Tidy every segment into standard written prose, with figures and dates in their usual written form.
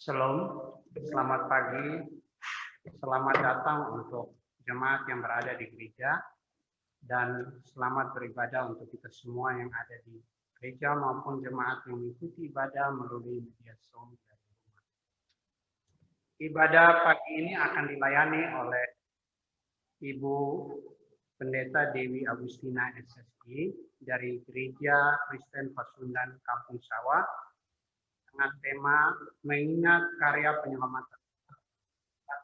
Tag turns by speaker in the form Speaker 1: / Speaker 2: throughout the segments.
Speaker 1: Shalom, selamat pagi, selamat datang untuk jemaat yang berada di gereja, dan selamat beribadah untuk kita semua yang ada di gereja maupun jemaat yang mengikuti ibadah melalui media Zoom dari rumah. Ibadah pagi ini akan dilayani oleh Ibu Pendeta Dewi Agustina SSI dari Gereja Kristen Pasundan Kampung Sawah, dengan tema mengingat karya penyelamatan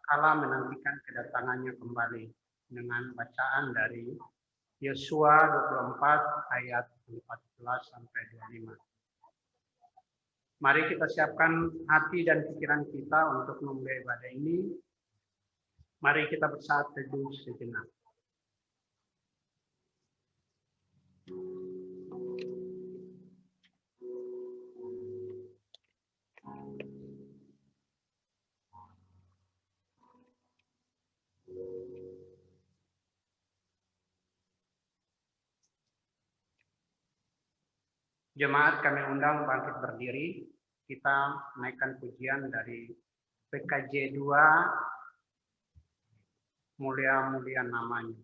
Speaker 1: kala menantikan kedatangannya kembali, dengan bacaan dari Yosua 24 ayat 14 sampai 25. Mari kita siapkan hati dan pikiran kita untuk memulai ibadah ini. Mari kita bersaat teduh sejenak. Jemaat kami undang bangkit berdiri. Kita naikkan pujian dari PKJ 2, Mulia-mulia namanya.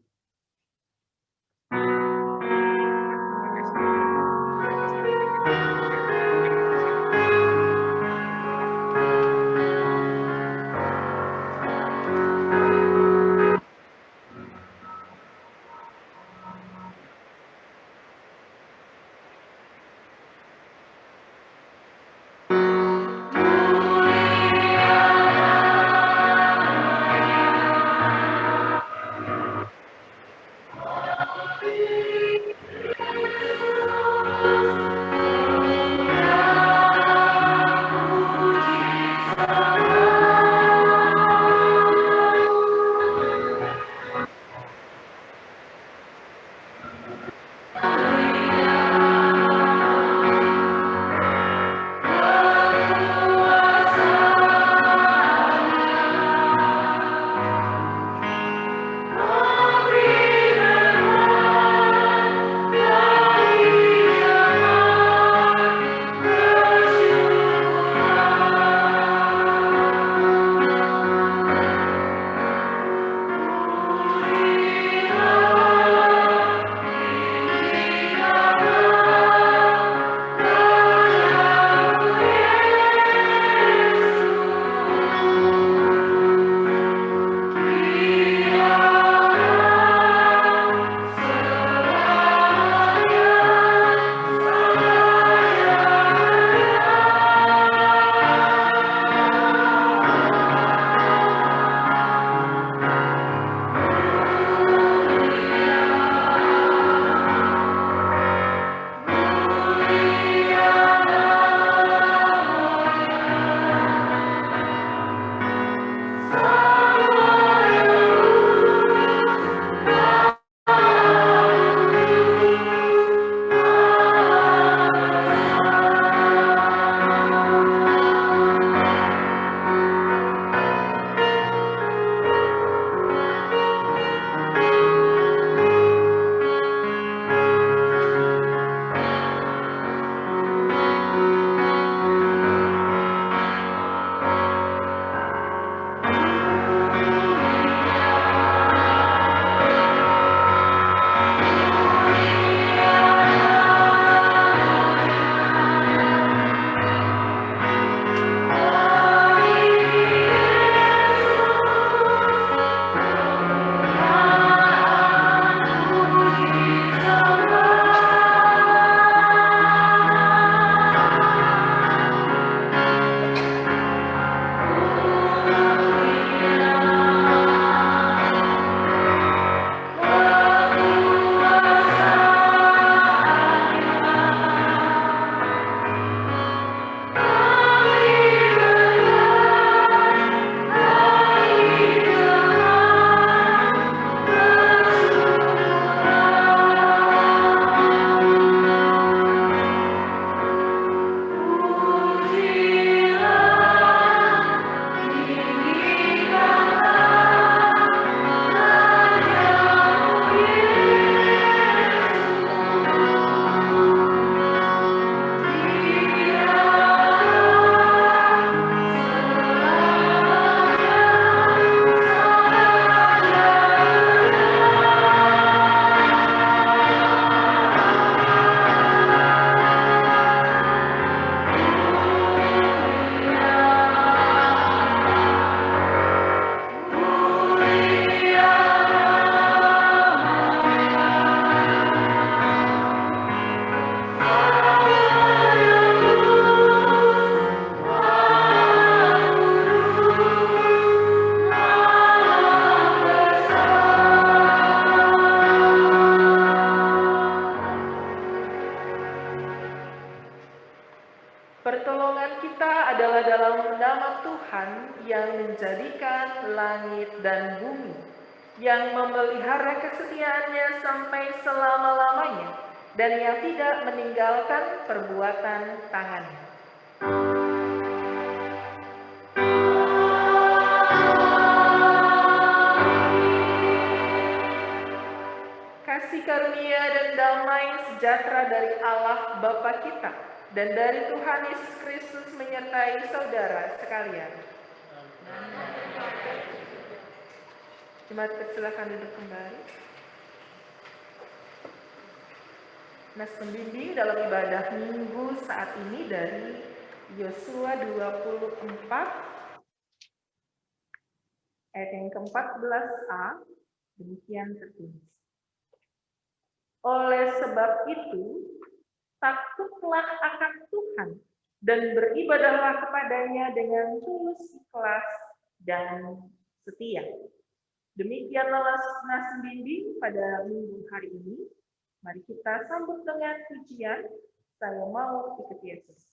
Speaker 2: kita adalah dalam nama Tuhan yang menjadikan langit dan bumi, yang memelihara kesetiaannya sampai selama-lamanya, dan yang tidak meninggalkan perbuatan tangannya. Kasih karunia dan damai sejahtera dari Allah Bapa kita dan dari Tuhan Yesus Kristus menyertai saudara sekalian. Jemaat, silakan duduk kembali. Nas pembimbing dalam ibadah minggu saat ini dari Yosua 24 ayat yang ke-14a, demikian tertulis. Oleh sebab itu, takutlah akan Tuhan dan beribadahlah kepadanya dengan tulus ikhlas dan setia. Demikianlah nas bimbing pada minggu hari ini. Mari kita sambut dengan pujian, saya mau ikut Yesus.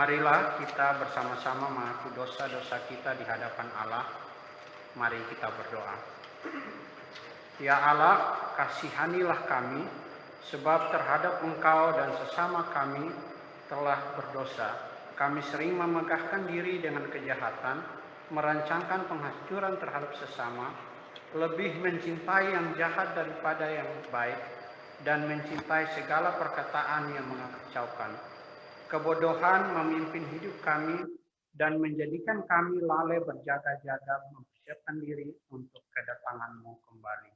Speaker 1: Marilah kita bersama-sama mengaku dosa-dosa kita di hadapan Allah. Mari kita berdoa. Ya Allah, kasihanilah kami, sebab terhadap Engkau dan sesama kami telah berdosa. Kami sering memegahkan diri dengan kejahatan, merancangkan penghancuran terhadap sesama, lebih mencintai yang jahat daripada yang baik, dan mencintai segala perkataan yang mengacaukan. Kebodohan memimpin hidup kami dan menjadikan kami lalai berjaga-jaga mempersiapkan diri untuk kedatangan-Mu kembali.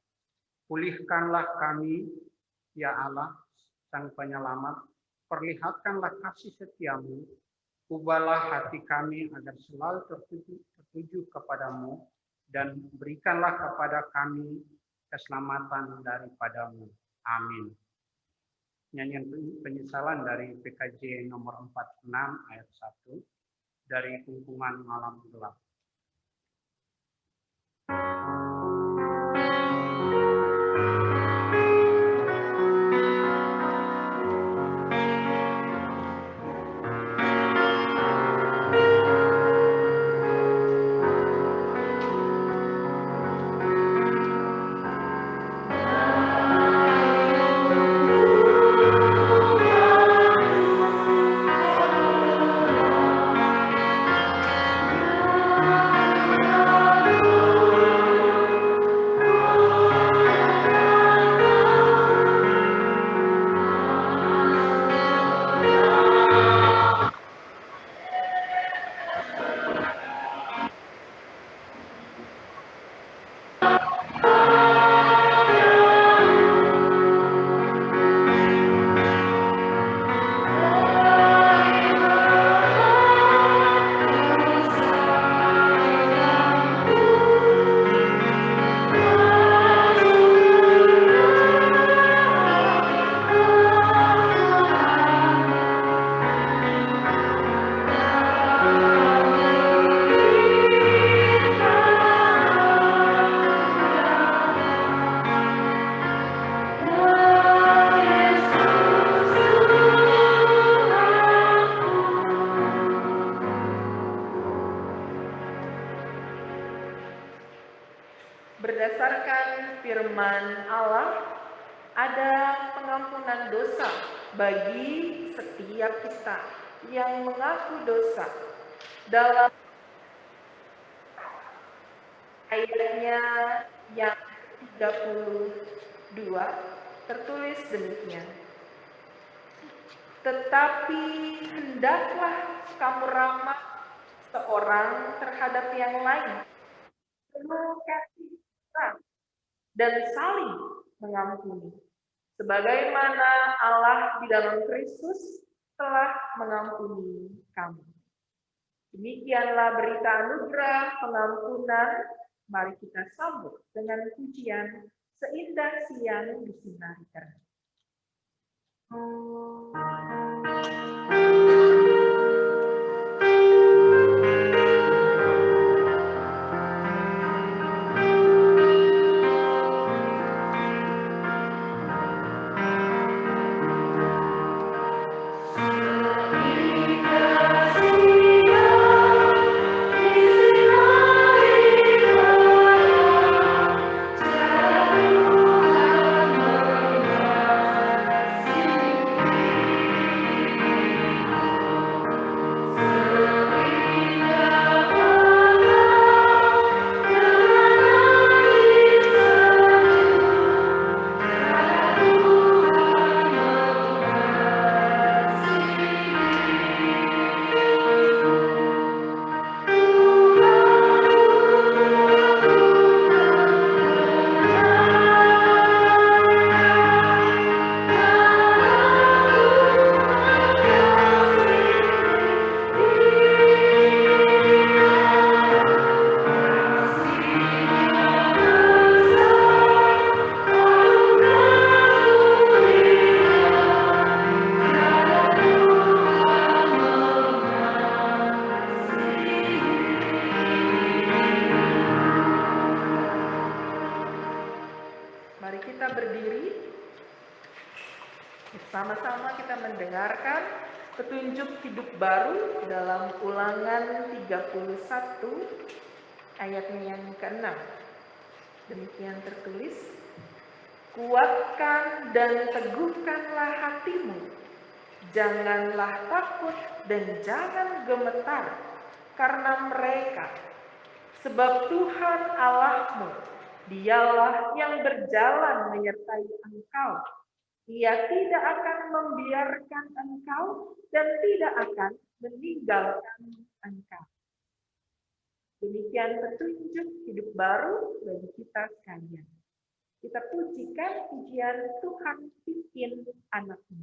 Speaker 1: Pulihkanlah kami, ya Allah, Sang Penyelamat, perlihatkanlah kasih setia-Mu, ubahlah hati kami agar selalu tertuju kepadamu, dan berikanlah kepada kami keselamatan daripada-Mu. Amin. Nyanyian penyesalan dari PKJ nomor 46 ayat 1 dari Kumpulan Malam Gelap.
Speaker 3: Oh
Speaker 2: ada pengampunan dosa bagi setiap kita yang mengaku dosa. Dalam ayatnya yang 32 tertulis demikian. Tetapi hendaklah kamu ramah seorang terhadap yang lain, penuh kasih sayang dan saling mengampuni, sebagaimana Allah di dalam Kristus telah mengampuni kamu. Demikianlah berita anugerah pengampunan. Mari kita sambut dengan pujian seindah siang disinari terang. Mari kita berdiri, bersama-sama kita mendengarkan petunjuk hidup baru dalam Ulangan 31 ayatnya yang ke-6. Demikian tertulis, kuatkan dan teguhkanlah hatimu, janganlah takut dan jangan gemetar karena mereka, sebab Tuhan Allahmu Dialah yang berjalan menyertai engkau. Ia tidak akan membiarkan engkau dan tidak akan meninggalkan engkau. Demikian petunjuk hidup baru bagi kita sekalian. Kita pujikan pujian Tuhan pimpin anakmu.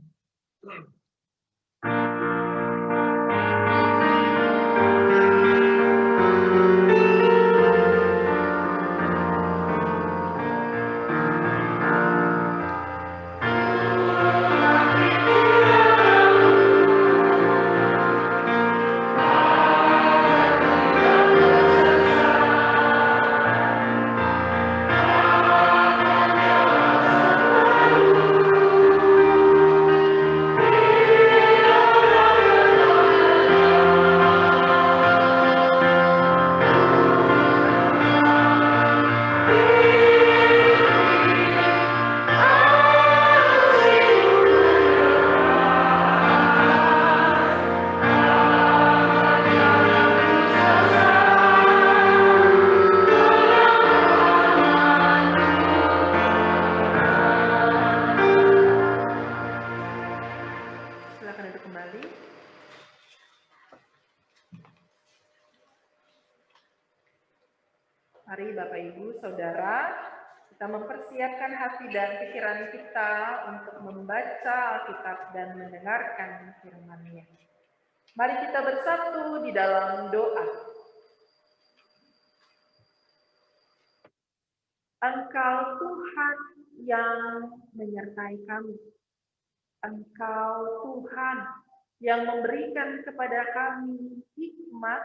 Speaker 2: Mari Bapak Ibu Saudara, kita mempersiapkan hati dan pikiran kita untuk membaca Alkitab dan mendengarkan firman-Nya. Mari kita bersatu di dalam doa. Engkau Tuhan yang menyertai kami. Engkau Tuhan yang memberikan kepada kami hikmat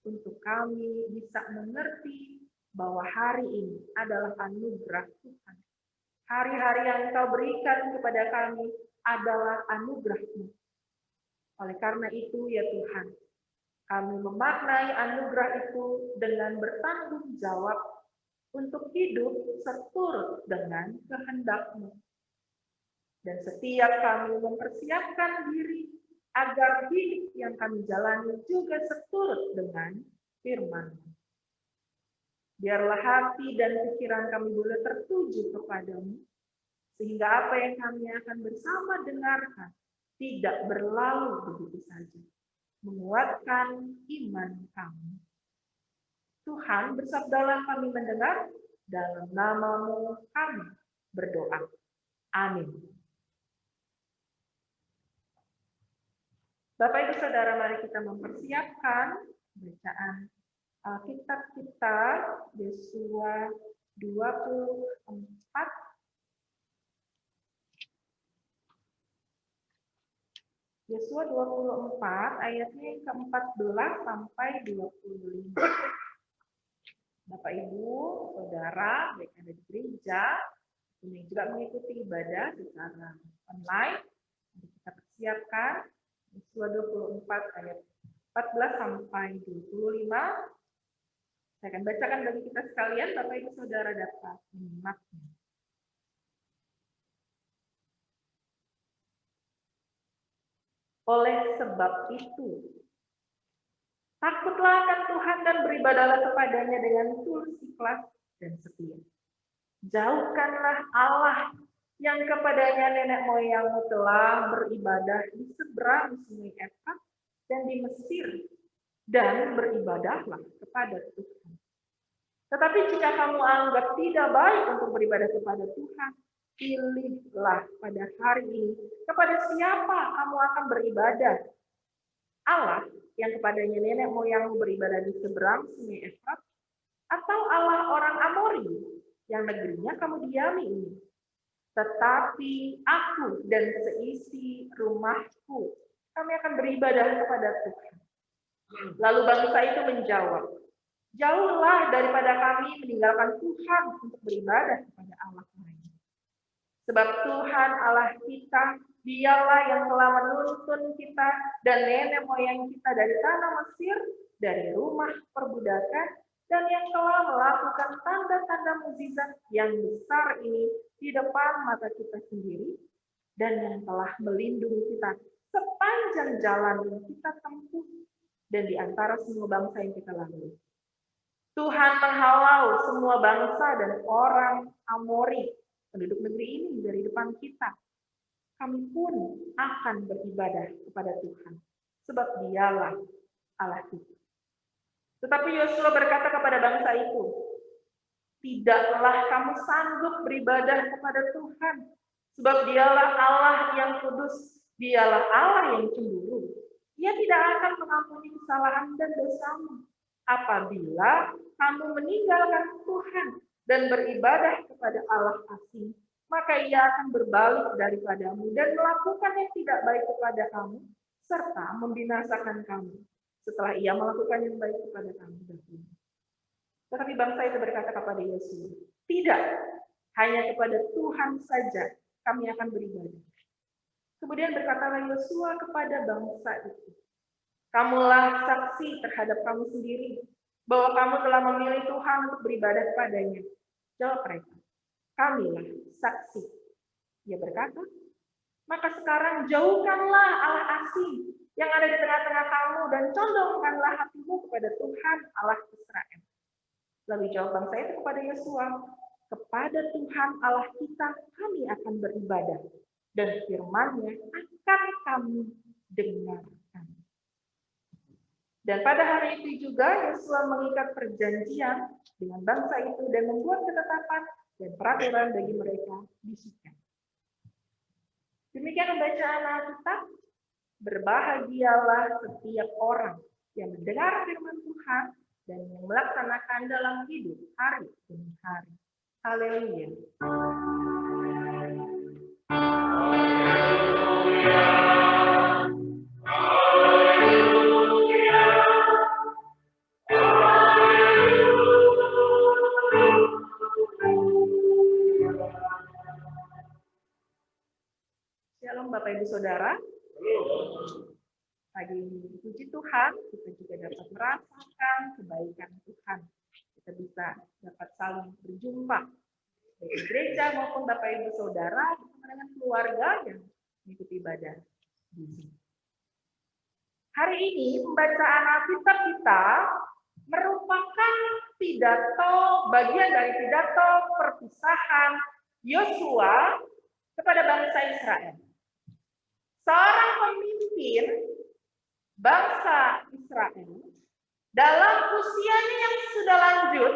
Speaker 2: untuk kami bisa mengerti bahwa hari ini adalah anugerah Tuhan. Hari-hari yang Engkau berikan kepada kami adalah anugerah-Mu. Oleh karena itu ya Tuhan, kami memaknai anugerah itu dengan bertanggung jawab untuk hidup seturut dengan kehendak-Mu. Dan setiap kami mempersiapkan diri agar hidup yang kami jalani juga seturut dengan firman-Mu. Biarlah hati dan pikiran kami boleh tertuju kepadamu, sehingga apa yang kami akan bersama dengarkan tidak berlalu begitu saja, menguatkan iman kami. Tuhan, bersabdalah kami mendengar, dalam nama-Mu kami berdoa. Amin. Bapak Ibu Saudara, mari kita mempersiapkan bacaan Alkitab kita, Yosua 24. Yosua 24 ayatnya yang ke-14 sampai 25. Bapak Ibu, Saudara, baik ada di gereja, ini juga mengikuti ibadah secara online. Mari kita persiapkan Yosua 24 ayat 14 sampai 25. Saya akan bacakan bagi kita sekalian, Bapak Ibu Saudara dapat menyimaknya. Oleh sebab itu, takutlah akan Tuhan dan beribadahlah kepadanya dengan tulus, ikhlas, dan setia. Jauhkanlah Allah yang kepadanya nenek moyangmu telah beribadah di seberang sungai Efrat dan di Mesir, dan beribadahlah kepada Tuhan. Tetapi jika kamu anggap tidak baik untuk beribadah kepada Tuhan, pilihlah pada hari ini kepada siapa kamu akan beribadah. Allah yang kepadanya nenek moyangmu beribadah di seberang sungai Efrat, atau Allah orang Amori yang negerinya kamu diami ini. Tetapi aku dan seisi rumahku, kami akan beribadah kepada Tuhan. Lalu bangsa itu menjawab, jauhlah daripada kami meninggalkan Tuhan untuk beribadah kepada Allah lain. Sebab Tuhan Allah kita, Dialah yang telah menuntun kita dan nenek moyang kita dari tanah Mesir, dari rumah perbudakan, dan yang telah melakukan tanda-tanda mukjizat yang besar ini di depan mata kita sendiri, dan yang telah melindungi kita sepanjang jalan yang kita tempuh dan di antara semua bangsa yang kita lalui. Tuhan menghalau semua bangsa dan orang Amori, penduduk negeri ini, dari depan kita. Kami pun akan beribadah kepada Tuhan, sebab Dialah Allah kita. Tetapi Yosua berkata kepada bangsa itu, tidaklah kamu sanggup beribadah kepada Tuhan, sebab Dialah Allah yang kudus, Dialah Allah yang cemburu. Ia tidak akan mengampuni kesalahan dan dosamu. Apabila kamu meninggalkan Tuhan dan beribadah kepada Allah asing, maka Ia akan berbalik daripadamu dan melakukan yang tidak baik kepada kamu, serta membinasakan kamu setelah Ia melakukan yang baik kepada kamu dahulu. Tetapi bangsa itu berkata kepada Yosua, tidak, hanya kepada Tuhan saja kami akan beribadah. Kemudian berkatalah Yosua kepada bangsa itu, kamulah saksi terhadap kamu sendiri, bahwa kamu telah memilih Tuhan untuk beribadah kepadanya. Jawab mereka, kamilah saksi. Ia berkata, maka sekarang jauhkanlah Allah asing yang ada di tengah-tengah kamu dan condongkanlah hatimu kepada Tuhan Allah Israel. Lalu jawab bangsa itu kepada Yosua, kepada Tuhan Allah kita kami akan beribadah, dan firman-Nya akan kami dengarkan. Dan pada hari itu juga Yosua mengikat perjanjian dengan bangsa itu dan membuat ketetapan dan peraturan bagi mereka di Sikem. Demikian pembacaan Alkitab. Berbahagialah setiap orang yang mendengar firman Tuhan dan yang melaksanakan dalam hidup hari demi hari. Haleluya. Shalom Bapak Ibu Saudara. Pagi ini puji Tuhan, kita juga dapat merasakan kebaikan Tuhan. Kita bisa dapat saling berjumpa dari gereja maupun Bapak Ibu Saudara bersama dengan keluarga keluarganya mengikuti ibadah di sini. Hari ini pembacaan Alkitab kita merupakan bagian dari pidato perpisahan Yosua kepada bangsa Israel. Seorang pemimpin bangsa Israel dalam usianya yang sudah lanjut,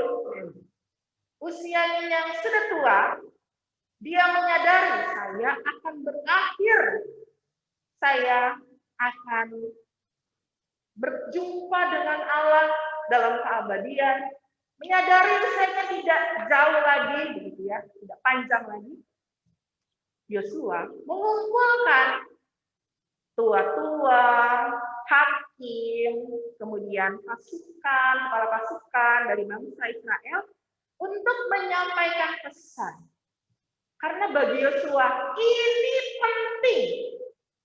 Speaker 2: usianya yang sudah tua, dia menyadari saya akan berakhir, saya akan berjumpa dengan Allah dalam keabadian, menyadari usianya tidak jauh lagi, begitu ya, tidak panjang lagi. Yosua mengumpulkan tua-tua, hakim, kemudian pasukan, kepala pasukan dari bangsa Israel untuk menyampaikan pesan. Karena bagi Yosua ini penting.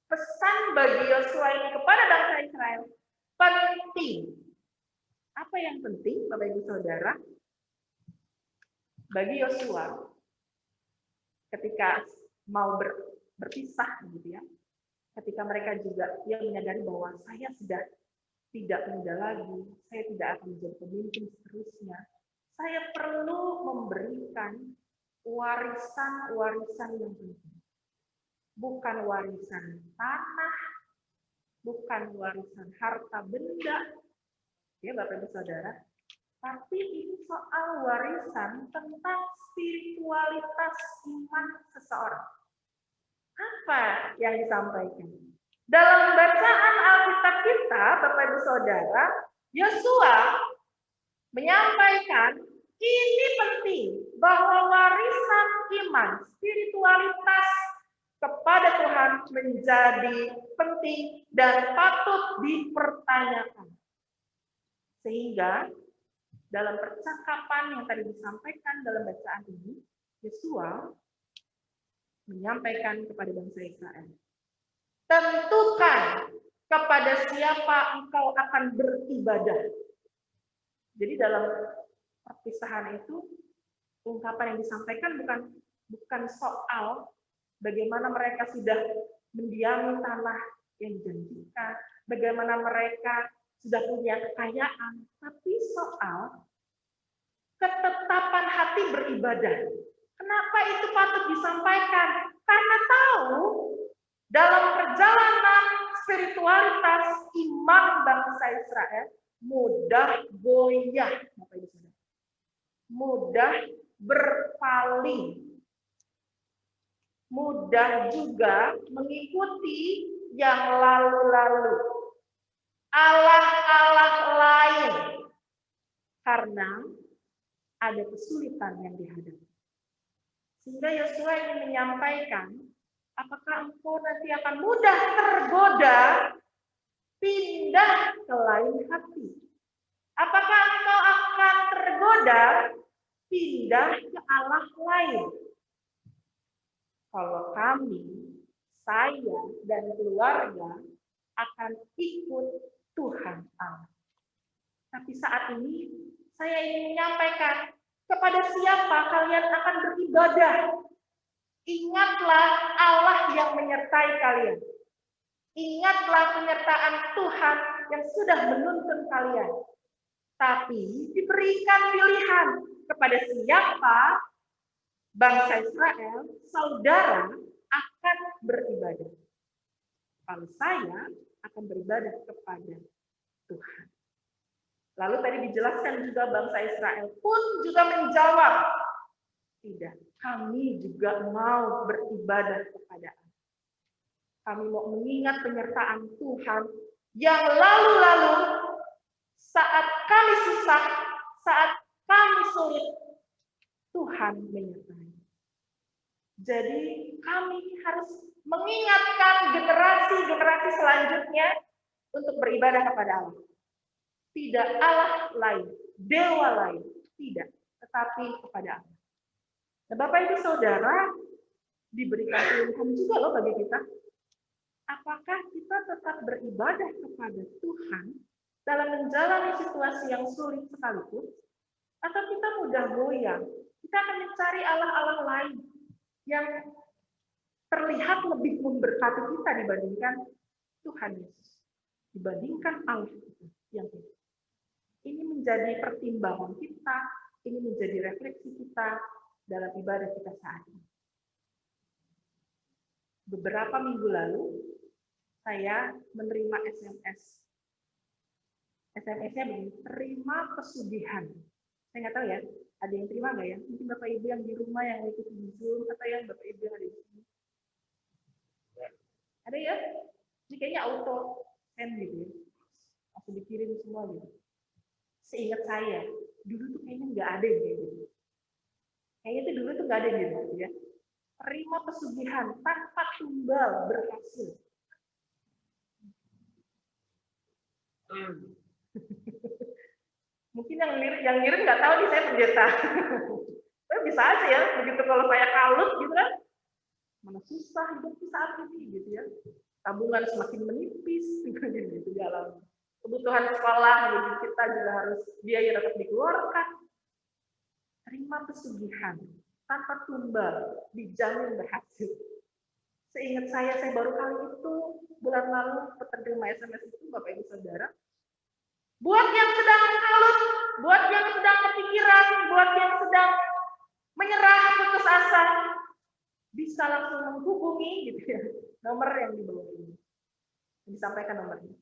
Speaker 2: Pesan bagi Yosua ini kepada bangsa Israel penting. Apa yang penting, Bapak Ibu Saudara? Bagi Yosua, ketika mau berpisah, gitu ya, ketika mereka juga dia menyadari bahwa saya sudah tidak muda lagi, saya tidak akan menjadi pemimpin seterusnya, saya perlu memberikan warisan-warisan yang penting. Bukan warisan tanah, bukan warisan harta benda, ya Bapak Ibu Saudara, tapi ini soal warisan tentang spiritualitas iman seseorang. Apa yang disampaikan? Dalam bacaan Alkitab kita, Bapak Ibu Saudara, Yosua menyampaikan ini penting bahwa warisan iman, spiritualitas kepada Tuhan menjadi penting dan patut dipertanyakan. Sehingga dalam percakapan yang tadi disampaikan dalam bacaan ini, Yosua menyampaikan kepada bangsa Israel, tentukan kepada siapa engkau akan beribadah. Jadi dalam perpisahan itu, ungkapan yang disampaikan bukan soal bagaimana mereka sudah mendiami tanah yang dijanjikan, bagaimana mereka sudah punya kekayaan, tapi soal ketetapan hati beribadah. Kenapa itu patut disampaikan? Karena tahu dalam perjalanan spiritualitas iman bangsa Israel mudah goyah, Bapak Ibu Saudara. Mudah berpaling. Mudah juga mengikuti yang lalu-lalu. Allah-Allah lain. Karena ada kesulitan yang dihadapi. Sehingga Yosua ingin menyampaikan, apakah engkau nanti akan mudah tergoda pindah ke lain hati? Apakah engkau akan tergoda pindah ke Allah lain? Kalau kami, saya dan keluarga akan ikut Tuhan Allah. Tapi saat ini saya ingin menyampaikan kepada siapa kalian akan beribadah. Ingatlah Allah yang menyertai kalian. Ingatlah penyertaan Tuhan yang sudah menuntun kalian. Tapi diberikan pilihan kepada siapa bangsa Israel, saudara, akan beribadah. Kalau saya akan beribadah kepada Tuhan. Lalu tadi dijelaskan juga bangsa Israel pun juga menjawab, tidak, kami juga mau beribadah kepada Allah. Kami mau mengingat penyertaan Tuhan yang lalu-lalu saat kami susah, saat kami sulit, Tuhan menyertai. Jadi kami harus mengingatkan generasi-generasi selanjutnya untuk beribadah kepada Allah. Tidak Allah lain, dewa lain, tidak, tetapi kepada Allah. Nah, Bapak Ibu Saudara, diberikan pilihan juga loh bagi kita. Apakah kita tetap beribadah kepada Tuhan dalam menjalani situasi yang sulit sekalipun, atau kita mudah goyang? Kita akan mencari Allah-Allah lain yang terlihat sangat lebih memberkati kita dibandingkan Tuhan Yesus, dibandingkan Allah yang hidup. Ini menjadi pertimbangan kita, ini menjadi refleksi kita dalam ibadah kita saat ini. Beberapa minggu lalu, saya menerima SMS. SMS-nya begini, terima pesugihan. Saya nggak tahu ya, ada yang terima nggak ya? Mungkin Bapak Ibu yang di rumah yang ikut di Zoom, atau yang Bapak Ibu yang ada di sini. Ada ya? Ini kayaknya auto send gitu ya. Langsung dikirim semua gitu. Seingat saya, dulu tuh kayaknya nggak ada yang kayak gitu. Kayaknya tuh dulu tuh nggak ada gitu ya. Terima pesugihan tanpa tumbal berhasil. Mungkin yang ngirim nggak tahu nih saya pendeta. Tapi bisa aja ya, begitu kalau saya kalut gitu kan, mana susah hidup saat ini gitu ya. Tabungan semakin menipis gitu di alam. Kebutuhan sekolah gitu, kita juga harus biaya tetap dikeluarkan. Terima pesugihan tanpa tumbal, dijamin berhasil. Seingat saya baru kali itu bulan lalu penerima SMS itu Bapak Ibu Saudara. Buat yang sedang kalut, buat yang sedang kepikiran, buat yang sedang menyerah, putus asa, bisa langsung menghubungi gitu ya, nomor yang di bawah ini. Disampaikan nomornya.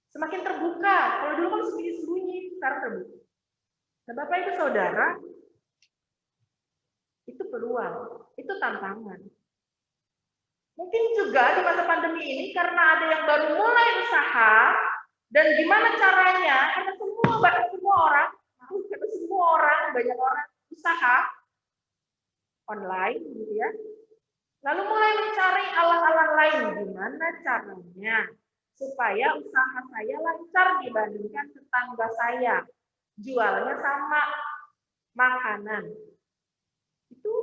Speaker 2: Semakin terbuka, kalau dulu kan sembunyi-sembunyi, sekarang terbuka. Nah, Bapak Ibu Saudara, itu peluang, itu tantangan. Mungkin juga di masa pandemi ini karena ada yang baru mulai usaha, dan gimana caranya, karena semua orang, banyak orang usaha online gitu ya. Lalu mulai mencari alat-alat lain, gimana caranya supaya usaha saya lancar dibandingkan tetangga saya. Jualnya sama makanan. Itu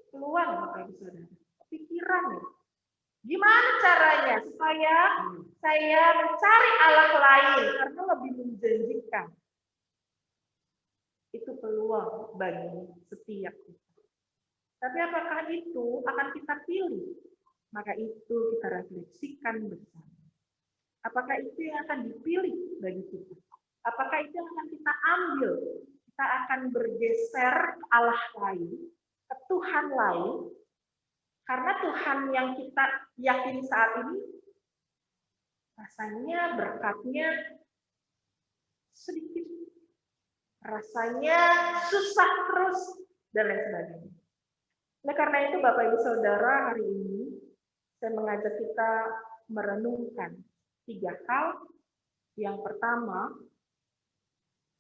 Speaker 2: peluang Bapak Ibu Saudara. Pikiran ya. Gimana caranya supaya saya mencari alat lain karena lebih menjanjikan. Itu peluang bagi setiap kita. Tapi apakah itu akan kita pilih? Maka itu kita refleksikan bersama. Apakah itu yang akan dipilih bagi kita? Apakah itu yang akan kita ambil? Kita akan bergeser ke Allah lain, ke Tuhan lain, karena Tuhan yang kita yakini saat ini, rasanya berkatnya sedikit, rasanya susah terus, dan lain sebagainya. Nah, karena itu Bapak Ibu Saudara, hari ini saya mengajak kita merenungkan 3 hal. Yang pertama,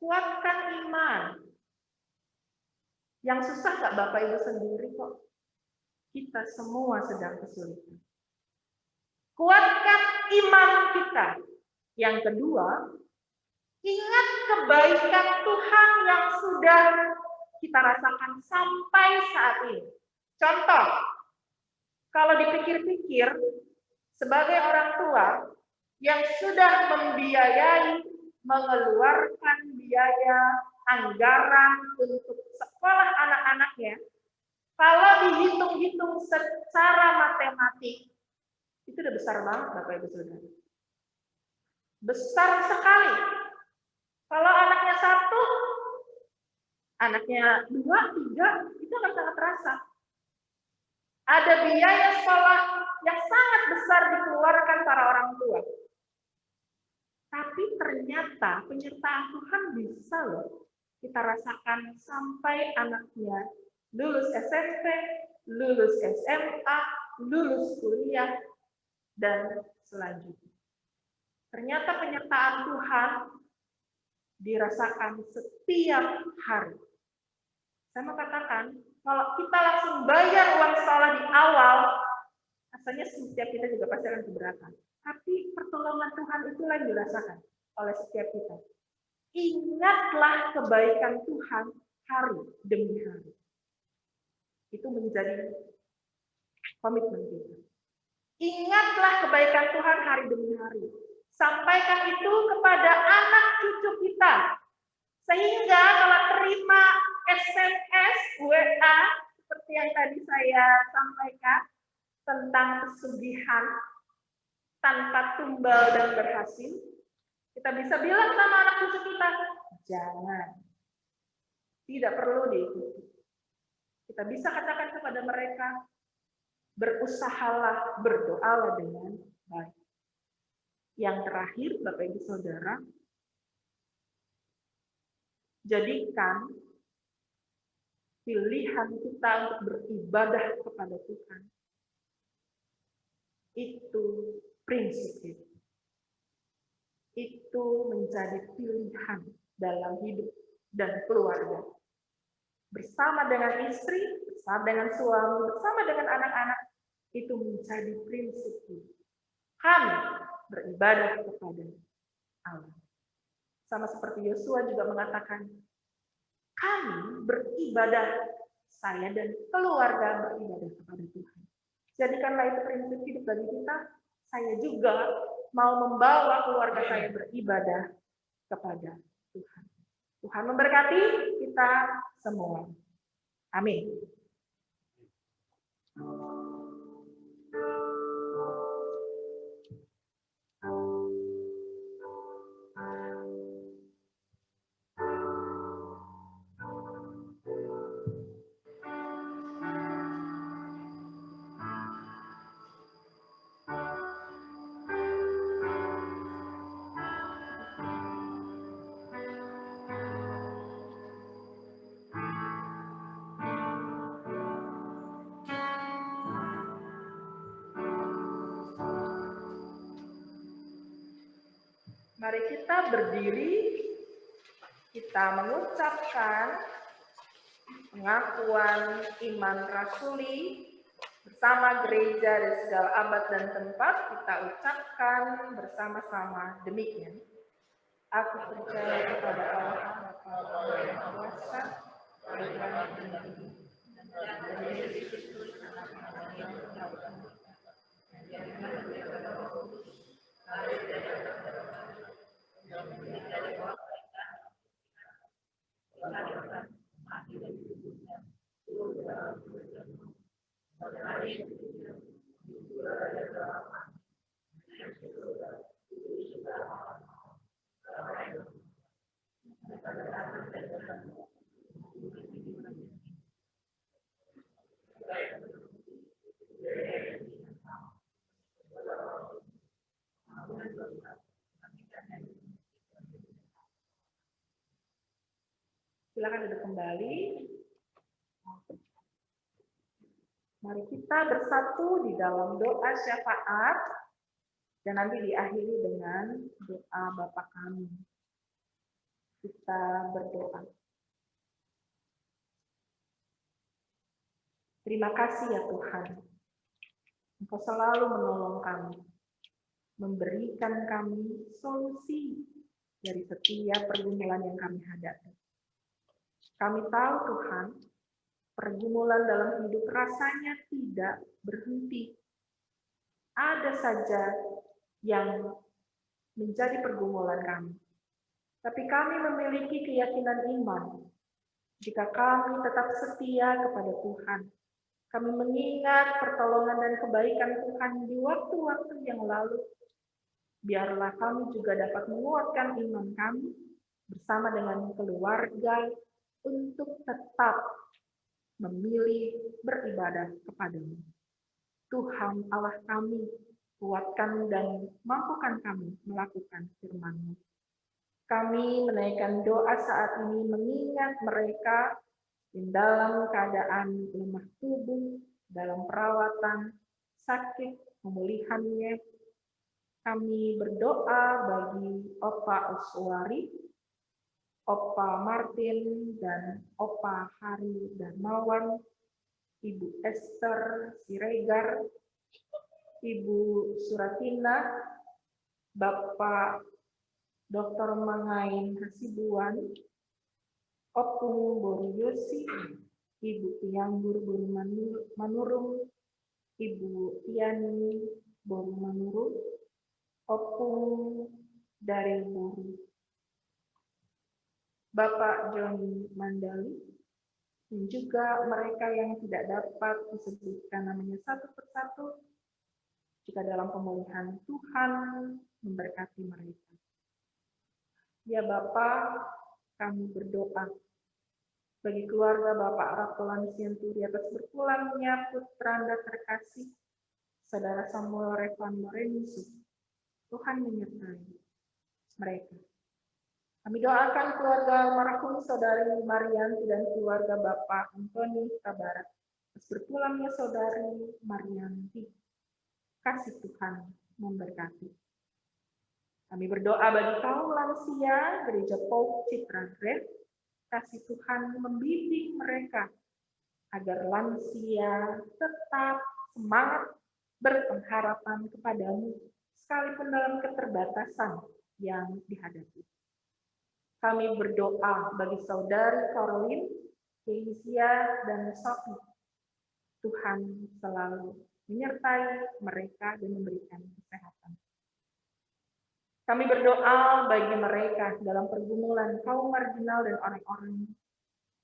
Speaker 2: kuatkan iman. Yang susah nggak Bapak Ibu sendiri kok? Kita semua sedang kesulitan. Kuatkan iman kita. Yang kedua, ingat kebaikan Tuhan yang sudah kita rasakan sampai saat ini. Contoh, kalau dipikir-pikir, sebagai orang tua yang sudah membiayai, mengeluarkan biaya anggaran untuk sekolah anak-anaknya, kalau dihitung-hitung secara matematik, itu udah besar banget Bapak Ibu Saudara. Besar sekali. Kalau anaknya 1, anaknya 2, 3, itu akan sangat terasa. Ada biaya sekolah yang sangat besar dikeluarkan para orang tua. Tapi ternyata penyertaan Tuhan bisa loh kita rasakan sampai anaknya lulus SMP, lulus SMA, lulus kuliah, dan selanjutnya. Ternyata penyertaan Tuhan dirasakan setiap hari. Saya mau katakan, kalau kita langsung bayar uang sekolah di awal, rasanya setiap kita juga pasti akan keberatan. Tapi pertolongan Tuhan itulah yang dirasakan oleh setiap kita. Ingatlah kebaikan Tuhan hari demi hari. Itu menjadi komitmen kita. Ingatlah kebaikan Tuhan hari demi hari. Sampaikan itu kepada anak cucu kita. Sehingga kalau terima SMS, WA, seperti yang tadi saya sampaikan, tentang pesugihan tanpa tumbal dan berhasil, kita bisa bilang sama anak cucu kita, jangan. Tidak perlu diikuti. Kita bisa katakan kepada mereka, berusahalah, berdoalah dengan baik. Yang terakhir, Bapak Ibu Saudara, jadikan pilihan kita untuk beribadah kepada Tuhan itu prinsip hidup. Itu menjadi pilihan dalam hidup dan keluarga. Bersama dengan istri, bersama dengan suami, bersama dengan anak-anak, itu menjadi prinsip hidup. Kami beribadah kepada Allah. Sama seperti Yosua juga mengatakan, kami beribadah, saya dan keluarga beribadah kepada Tuhan. Jadikanlah itu prinsip hidup bagi kita. Saya juga mau membawa keluarga saya beribadah kepada Tuhan. Tuhan memberkati kita semua. Amin. Mari kita berdiri, kita mengucapkan pengakuan iman rasuli bersama gereja dan segala abad dan tempat. Kita ucapkan bersama-sama demikian. Aku percaya kepada Allah Bapa yang kuasa, silakan duduk kembali. Mari kita bersatu di dalam doa syafaat dan nanti diakhiri dengan doa Bapa kami. Kita berdoa. Terima kasih ya Tuhan. Engkau selalu menolong kami, memberikan kami solusi dari setiap pergumulan yang kami hadapi. Kami tahu Tuhan, pergumulan dalam hidup rasanya tidak berhenti. Ada saja yang menjadi pergumulan kami. Tapi kami memiliki keyakinan iman. Jika kami tetap setia kepada Tuhan, kami mengingat pertolongan dan kebaikan Tuhan di waktu-waktu yang lalu, biarlah kami juga dapat menguatkan iman kami bersama dengan keluarga untuk tetap memilih beribadah kepadamu. Tuhan Allah kami, kuatkan dan mampukan kami melakukan firman-Mu. Kami menaikkan doa saat ini mengingat mereka yang dalam keadaan lemah tubuh, dalam perawatan, sakit, pemulihannya. Kami berdoa bagi Opa Oswari, Opa Martin, dan Opa Hari Darmawan, Ibu Esther Siregar, Ibu Suratina, Bapak Dr. Mangain Hasibuan, Opung Boryosi, Ibu Tianggur Boru Manurung, Ibu Tiani Boru Manurung, Opung dari Boru, Bapak Joni Mandali, dan juga mereka yang tidak dapat disebutkan namanya satu persatu, jika dalam pemulihan Tuhan memberkati mereka. Ya Bapa, kami berdoa bagi keluarga Bapak Rapolan Sianturi atas berpulangnya putra Anda terkasih, Saudara Samuel Revan Morensu. Tuhan menyertai mereka. Kami doakan keluarga almarhum Saudari Marianti dan keluarga Bapak Antoni Tabarat atas berpulangnya Saudari Marianti. Kasih Tuhan memberkati. Kami berdoa bagi kaum lansia Gereja Pauk Citra Grand. Kasih Tuhan membimbing mereka agar lansia tetap semangat berpengharapan kepadamu sekalipun dalam keterbatasan yang dihadapi. Kami berdoa bagi saudari Caroline, Keisia, dan Sophie. Tuhan selalu menyertai mereka dan memberikan kesehatan. Kami berdoa bagi mereka dalam pergumulan kaum marginal dan orang-orang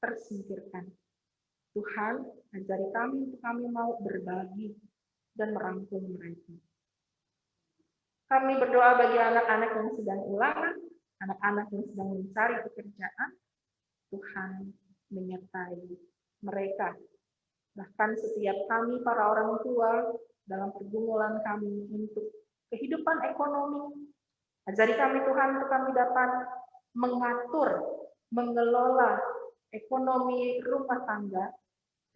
Speaker 2: tersingkirkan. Tuhan, ajari kami untuk kami mau berbagi dan merangkul mereka. Kami berdoa bagi anak-anak yang sedang ulangan, anak-anak yang sedang mencari pekerjaan. Tuhan menyertai mereka. Bahkan setiap kami para orang tua dalam pergumulan kami untuk kehidupan ekonomi, ajari kami Tuhan untuk kami dapat mengatur, mengelola ekonomi rumah tangga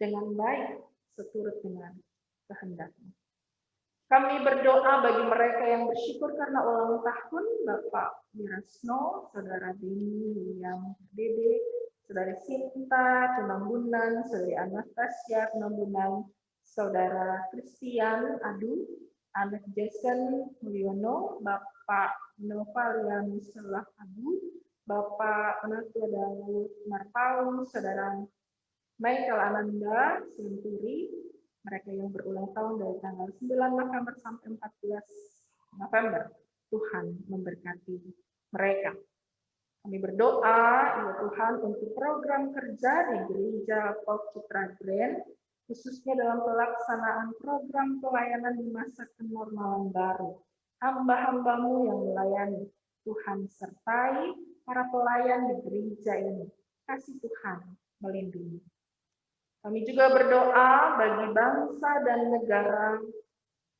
Speaker 2: dengan baik seturut dengan kehendak-Mu. Kami berdoa bagi mereka yang bersyukur karena ulang tahun Bapak Wirasno, Saudara Beni, William Dede, Saudari Sinta, Tunambunan, Saudari Anastasia, Tunambunan, Saudara Christian Adu, anak Jason Mulyono, Bapak Novalian Selah Adu, Bapak Penatua Daud Marpaun, Saudara Michael Ananda Senturi, mereka yang berulang tahun dari tanggal 9 November sampai 14 November. Tuhan memberkati mereka. Kami berdoa, ya Tuhan, untuk program kerja di Gereja Pauk Citra Grand, khususnya dalam pelaksanaan program pelayanan di masa kenormalan baru. Hamba-hamba-Mu yang melayani, Tuhan sertai para pelayan di gereja ini. Kasih Tuhan melindungi. Kami juga berdoa bagi bangsa dan negara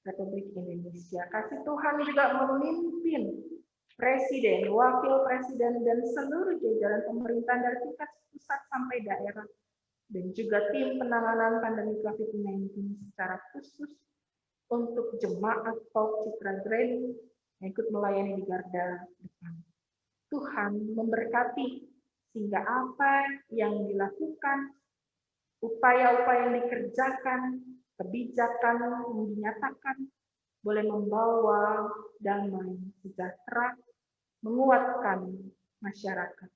Speaker 2: Republik Indonesia. Kasih Tuhan juga memimpin Presiden, Wakil Presiden, dan seluruh jajaran pemerintahan dari tingkat pusat sampai daerah, dan juga tim penanganan pandemi COVID-19 secara khusus untuk jemaat Pauk Citra Grand yang ikut melayani di garda depan. Tuhan memberkati sehingga apa yang dilakukan, upaya-upaya yang dikerjakan, kebijakan yang dinyatakan, boleh membawa damai sejahtera, menguatkan masyarakat.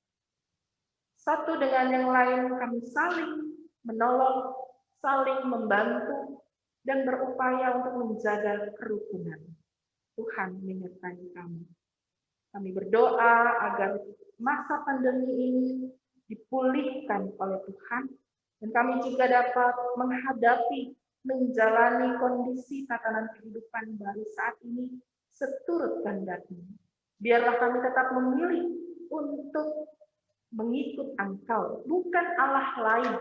Speaker 2: Satu dengan yang lain kami saling menolong, saling membantu, dan berupaya untuk menjaga kerukunan. Tuhan menyertai kami. Kami berdoa agar masa pandemi ini dipulihkan oleh Tuhan, dan kami juga dapat menghadapi, menjalani kondisi tatanan kehidupan baru saat ini seturut kehendak-Mu. Biarlah kami tetap memilih untuk mengikut Engkau, bukan Allah lain,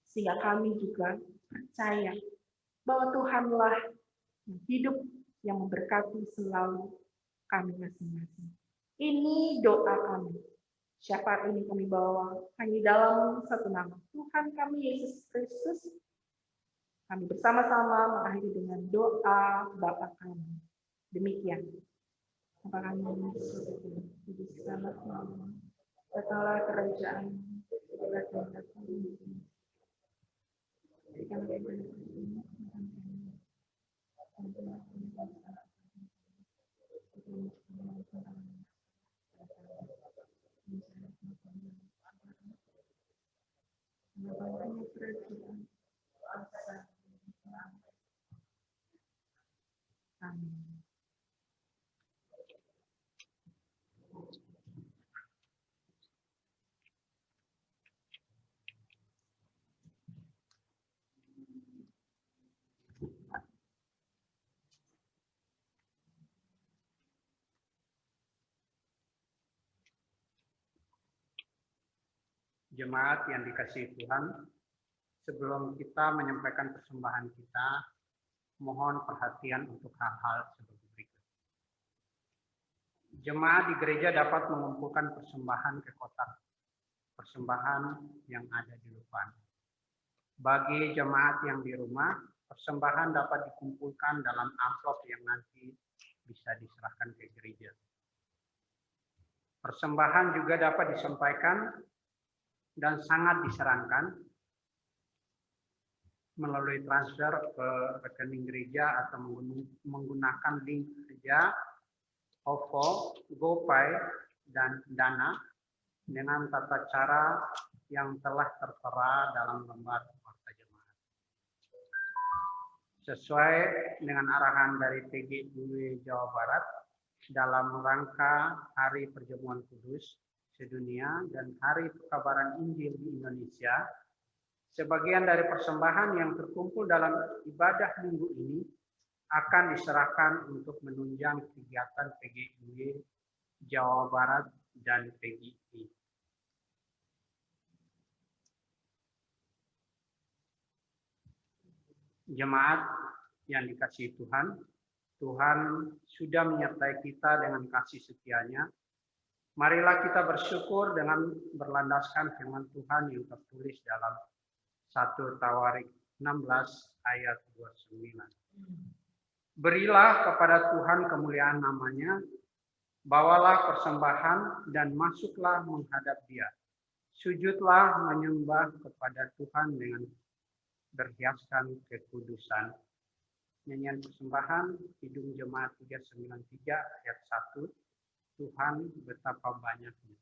Speaker 2: sehingga kami juga percaya bahwa Tuhanlah yang hidup, yang memberkati selalu kami masing-masing. Ini doa kami. Syafaat ini kami bawa hanya dalam satu nama, Tuhan kami Yesus Kristus. Kami bersama-sama mengakhiri dengan doa Bapa kami. Demikian. Bapa kami yang di selamat malam. Datanglah kerajaan, Amin.
Speaker 1: Jemaat yang dikasihi Tuhan, sebelum kita menyampaikan persembahan kita, mohon perhatian untuk hal-hal seperti berikut. Jemaat di gereja dapat mengumpulkan persembahan ke kotak persembahan yang ada di depan. Bagi jemaat yang di rumah, persembahan dapat dikumpulkan dalam amplop yang nanti bisa diserahkan ke gereja. Persembahan juga dapat disampaikan dan sangat disarankan melalui transfer ke rekening gereja atau menggunakan link gereja, OVO, GoPay, dan Dana dengan tata cara yang telah tertera dalam lembar warta jemaat. Sesuai dengan arahan dari PGIW Jawa Barat dalam rangka Hari Perjamuan Kudus Sedunia dan Hari Pekabaran Injil di Indonesia, sebagian dari persembahan yang terkumpul dalam ibadah minggu ini akan diserahkan untuk menunjang kegiatan PGIW Jawa Barat dan PGI. Jemaat yang dikasihi Tuhan, Tuhan sudah menyertai kita dengan kasih setia-Nya. Marilah kita bersyukur dengan berlandaskan firman Tuhan yang tertulis dalam 1 Tawarik 16 ayat 29. Berilah kepada Tuhan kemuliaan namanya, bawalah persembahan dan masuklah menghadap Dia. Sujudlah menyembah kepada Tuhan dengan berhiaskan kekudusan. Nyanyian persembahan Kidung Jemaat 393 ayat 1. Tuhan betapa banyaknya.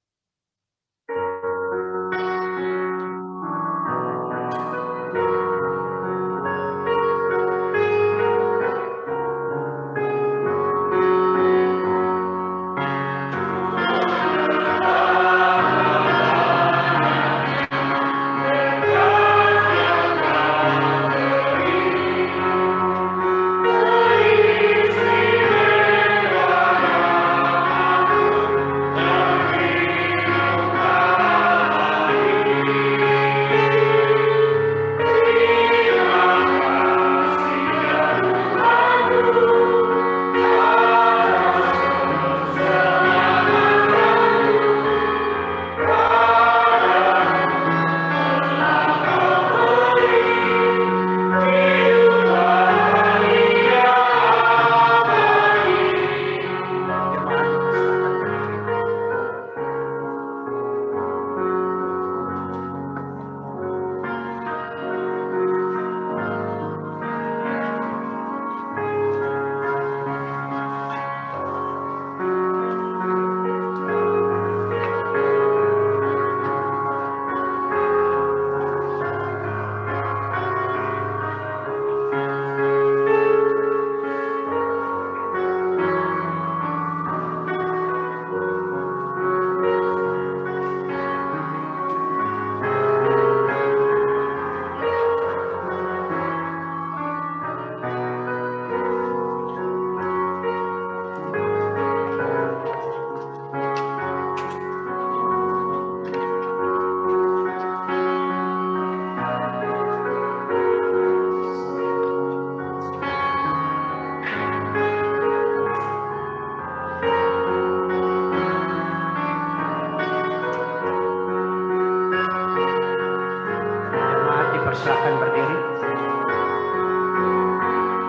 Speaker 1: Silakan berdiri.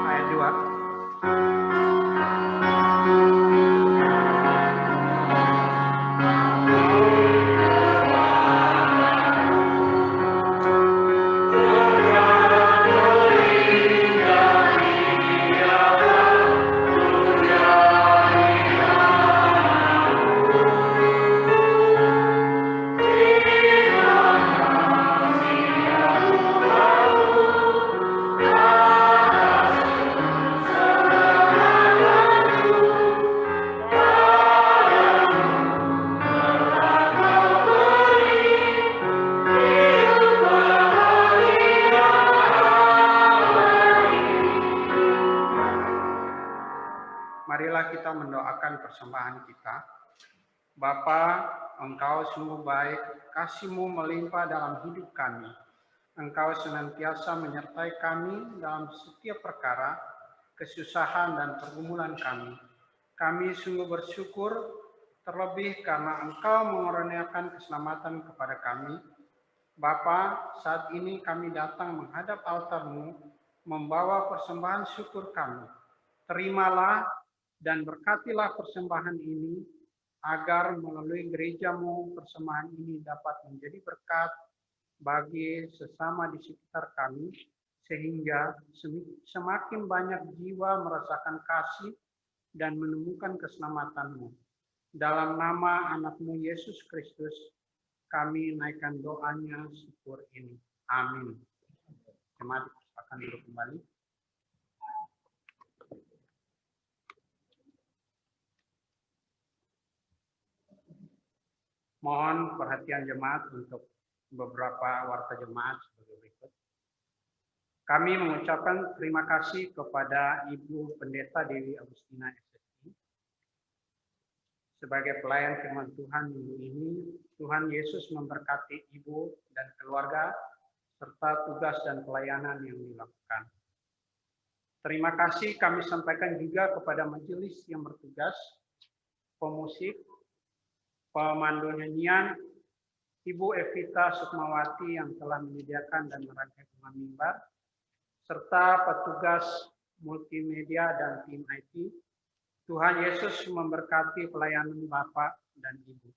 Speaker 1: Ayat 2. Marilah kita mendoakan persembahan kita. Bapa Engkau sungguh baik, kasih-Mu melimpah dalam hidup kami. Engkau senantiasa menyertai kami dalam setiap perkara, kesusahan dan pergumulan kami. Kami sungguh bersyukur, terlebih karena Engkau mengaruniakan keselamatan kepada kami. Bapa, saat ini kami datang menghadap altar-Mu, membawa persembahan syukur kami. Terimalah dan berkatilah persembahan ini, agar melalui gereja-Mu persembahan ini dapat menjadi berkat bagi sesama di sekitar kami, sehingga semakin banyak jiwa merasakan kasih dan menemukan keselamatan-Mu. Dalam nama anak-Mu Yesus Kristus, kami naikkan doanya syukur ini. Amin. Jemaat akan duduk kembali. Mohon perhatian jemaat untuk beberapa warta jemaat sebagai berikut. Kami mengucapkan terima kasih kepada Ibu Pendeta Dewi Agustina SSI. Sebagai pelayan firman Tuhan minggu ini, Tuhan Yesus memberkati Ibu dan keluarga, serta tugas dan pelayanan yang dilakukan. Terima kasih kami sampaikan juga kepada majelis yang bertugas, pemusik, pemandu nyanyian, Ibu Evita Sukmawati yang telah menyediakan dan merangkai bunga mimbar, serta petugas multimedia dan tim IT. Tuhan Yesus memberkati pelayanan Bapak dan Ibu.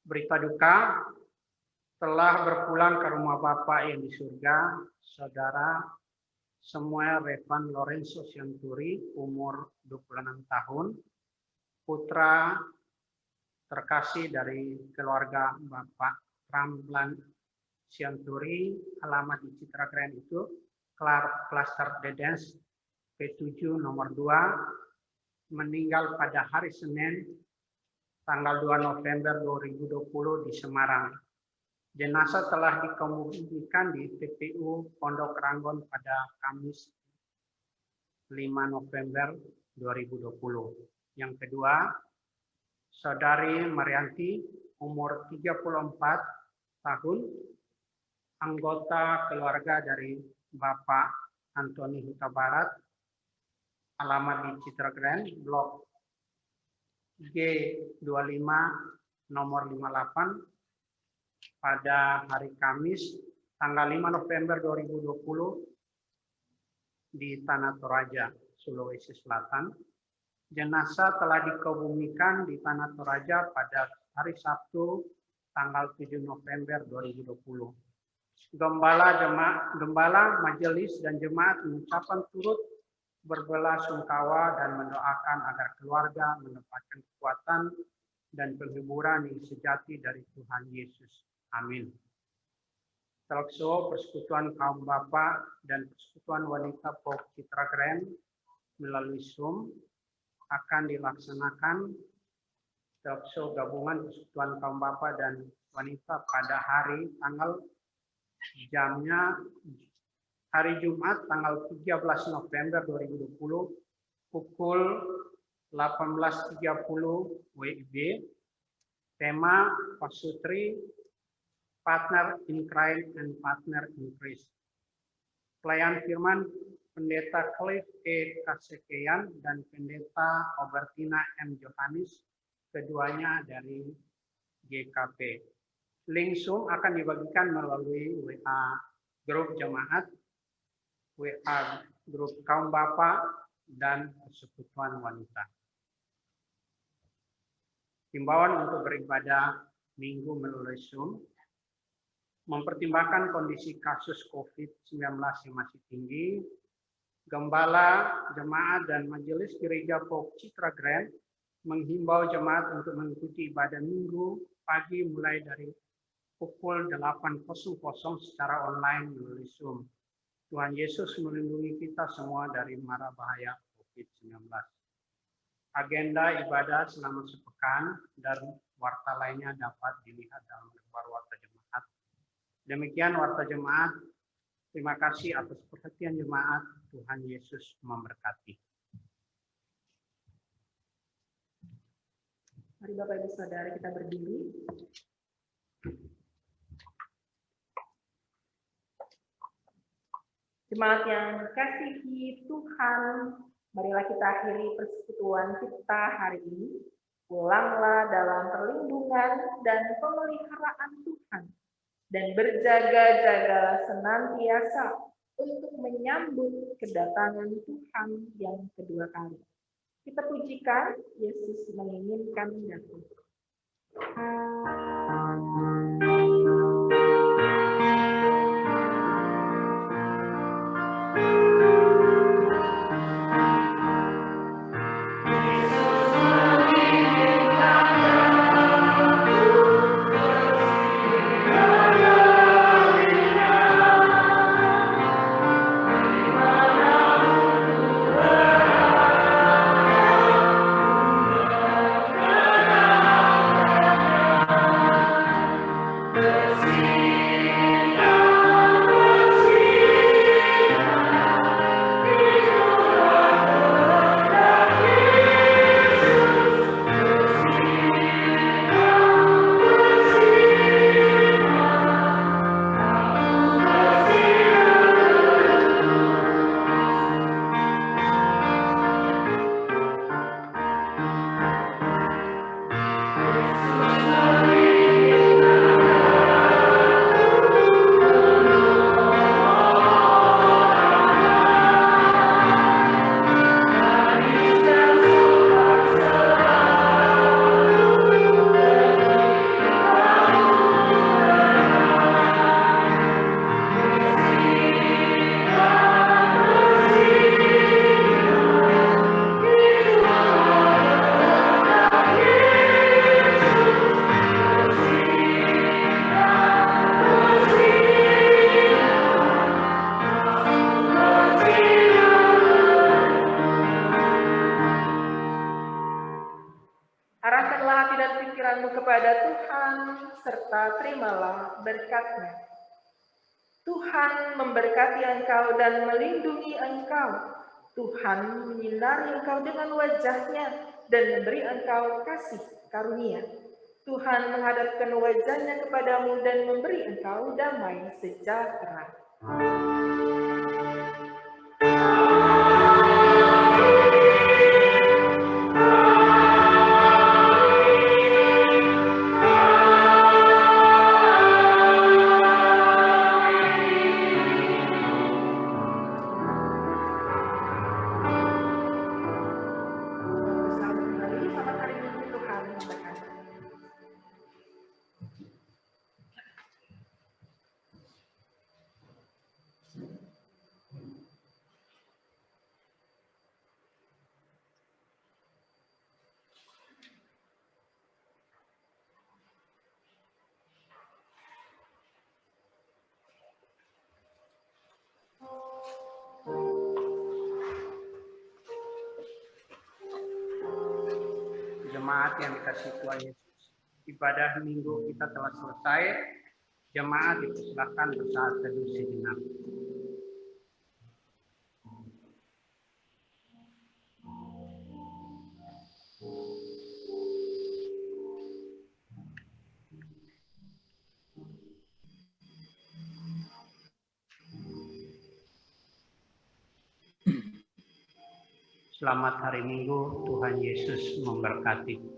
Speaker 1: Berita duka, telah berpulang ke rumah Bapak yang di surga, Saudara Samuel Revan Lorenzo Sianturi, umur 26 tahun, putra terkasih dari keluarga Bapak Ramlan Sianturi, alamat di Citra Grand itu, Klaster Dedens P7 nomor 2, meninggal pada hari Senin, tanggal 2 November 2020 di Semarang. Jenazah telah dikemudikan di TPU Pondok Ranggon pada Kamis 5 November 2020. Yang kedua, Saudari Marianti, umur 34 tahun, anggota keluarga dari Bapak Antoni Huta Barat, alamat di Citra Grand, Blok G25, nomor 58, pada hari Kamis, tanggal 5 November 2020, di Tanah Toraja, Sulawesi Selatan. Jenazah telah dikebumikan di Tanah Toraja pada hari Sabtu, tanggal 7 November 2020. Gembala, majelis, dan jemaat mengucapkan turut berbelasungkawa dan mendoakan agar keluarga mendapatkan kekuatan dan penghiburan yang sejati dari Tuhan Yesus. Amin. Talkshow Persekutuan Kaum Bapa dan Persekutuan Wanita Pop Citra Grand melalui Zoom akan dilaksanakan talkshow gabungan Persekutuan Kaum Bapa dan Wanita pada hari jamnya hari Jumat tanggal 13 November 2020 pukul 18.30 WIB. Tema Pasutri, Partner in Crime and Partner in Christ. Pelayan firman Pendeta Cliff E. Kasekian dan Pendeta Obertina M. Johannes, keduanya dari GKP. Link Zoom akan dibagikan melalui WA grup jemaat, WA grup kaum Bapak, dan Persekutuan Wanita. Himbauan untuk beribadah Minggu melalui Zoom, mempertimbangkan kondisi kasus COVID-19 yang masih tinggi, Gembala, jemaat, dan majelis gereja Pop Citra Grand menghimbau jemaat untuk mengikuti ibadah Minggu pagi mulai dari pukul 8.00 secara online melalui Zoom. Tuhan Yesus melindungi kita semua dari mara bahaya COVID-19. Agenda ibadah selama sepekan dan warta lainnya dapat dilihat dalam lembar warta jemaat. Demikian warta jemaat. Terima kasih atas perhatian jemaat. Tuhan Yesus memberkati.
Speaker 2: Mari Bapak Ibu Saudara kita berdiri. Jemaat yang dikasihi Tuhan, marilah kita akhiri persekutuan kita hari ini. Pulanglah dalam perlindungan dan pemeliharaan Tuhan, dan berjaga-jagalah senantiasa untuk menyambut kedatangan Tuhan yang kedua kali. Kita pujikan, Yesus menginginkan datang. Berkat-Nya. Tuhan memberkati engkau dan melindungi engkau. Tuhan menyinari engkau dengan wajah-Nya dan memberi engkau kasih karunia. Tuhan menghadapkan wajah-Nya kepadamu dan memberi engkau damai sejahtera.
Speaker 1: Jemaat yang dikasihi Tuhan Yesus, ibadah minggu kita telah selesai. Jemaat dipersilakan bersaat teduh sejenak. Selamat hari Minggu, Tuhan Yesus memberkati.